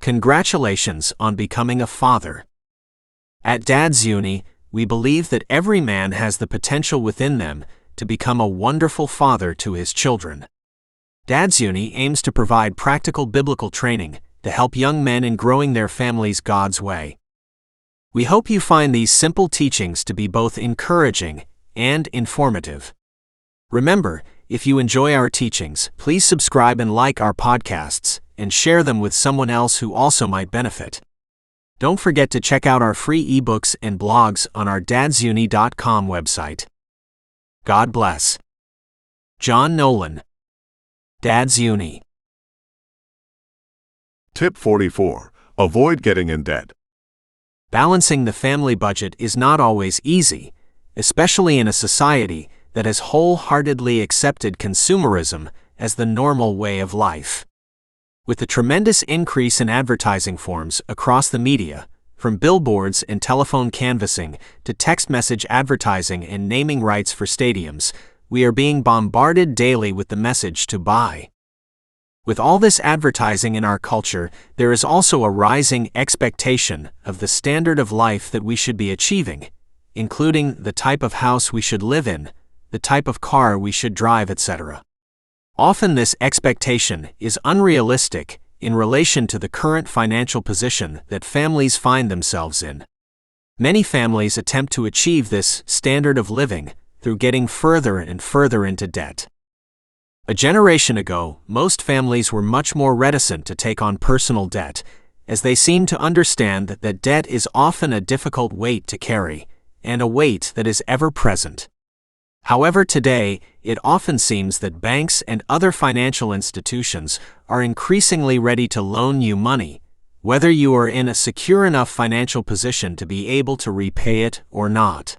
Congratulations on becoming a father. At Dad's Uni, we believe that every man has the potential within them to become a wonderful father to his children. Dad's Uni aims to provide practical biblical training to help young men in growing their families God's way. We hope you find these simple teachings to be both encouraging and informative. Remember, if you enjoy our teachings, please subscribe and like our podcasts, and share them with someone else who also might benefit. Don't forget to check out our free ebooks and blogs on our dadsuni.com website. God bless. John Nolan. Dad's Uni. Tip 44. Avoid getting in debt. Balancing the family budget is not always easy, especially in a society that has wholeheartedly accepted consumerism as the normal way of life. With the tremendous increase in advertising forms across the media, from billboards and telephone canvassing to text message advertising and naming rights for stadiums, we are being bombarded daily with the message to buy. With all this advertising in our culture, there is also a rising expectation of the standard of life that we should be achieving, including the type of house we should live in, the type of car we should drive, etc. Often this expectation is unrealistic in relation to the current financial position that families find themselves in. Many families attempt to achieve this standard of living through getting further and further into debt. A generation ago, most families were much more reticent to take on personal debt, as they seemed to understand that debt is often a difficult weight to carry, and a weight that is ever present. However, today, it often seems that banks and other financial institutions are increasingly ready to loan you money, whether you are in a secure enough financial position to be able to repay it or not.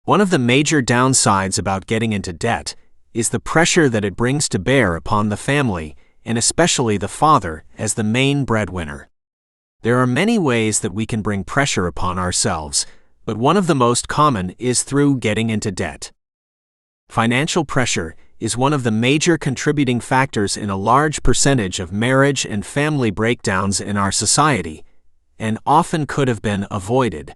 One of the major downsides about getting into debt is the pressure that it brings to bear upon the family, and especially the father as the main breadwinner. There are many ways that we can bring pressure upon ourselves, but one of the most common is through getting into debt. Financial pressure is one of the major contributing factors in a large percentage of marriage and family breakdowns in our society, and often could have been avoided.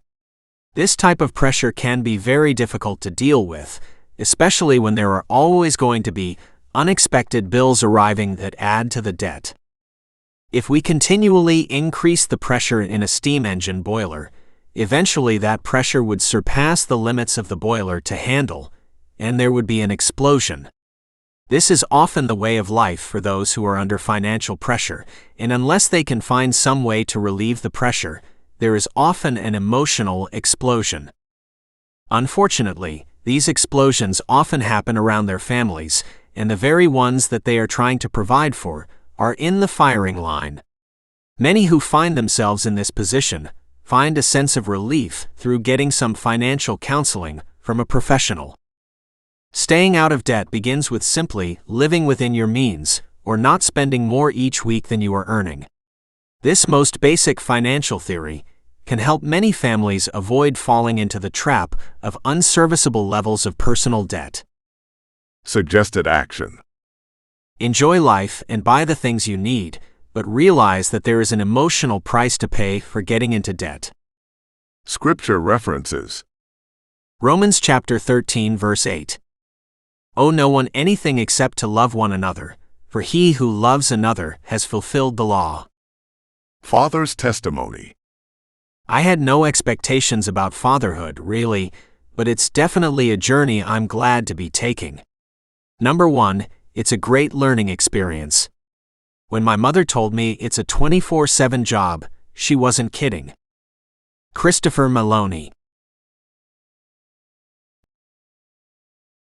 This type of pressure can be very difficult to deal with, especially when there are always going to be unexpected bills arriving that add to the debt. If we continually increase the pressure in a steam engine boiler, eventually that pressure would surpass the limits of the boiler to handle, and there would be an explosion. This is often the way of life for those who are under financial pressure, and unless they can find some way to relieve the pressure, there is often an emotional explosion. Unfortunately, these explosions often happen around their families, and the very ones that they are trying to provide for are in the firing line. Many who find themselves in this position find a sense of relief through getting some financial counseling from a professional. Staying out of debt begins with simply living within your means, or not spending more each week than you are earning. This most basic financial theory can help many families avoid falling into the trap of unserviceable levels of personal debt. Suggested action. Enjoy life and buy the things you need, but realize that there is an emotional price to pay for getting into debt. Scripture references. Romans chapter 13 verse 8. Owe no one anything except to love one another, for he who loves another has fulfilled the law. Father's testimony. I had no expectations about fatherhood, really, but it's definitely a journey I'm glad to be taking. Number 1, it's a great learning experience. When my mother told me it's a 24/7 job, she wasn't kidding. Christopher Maloney.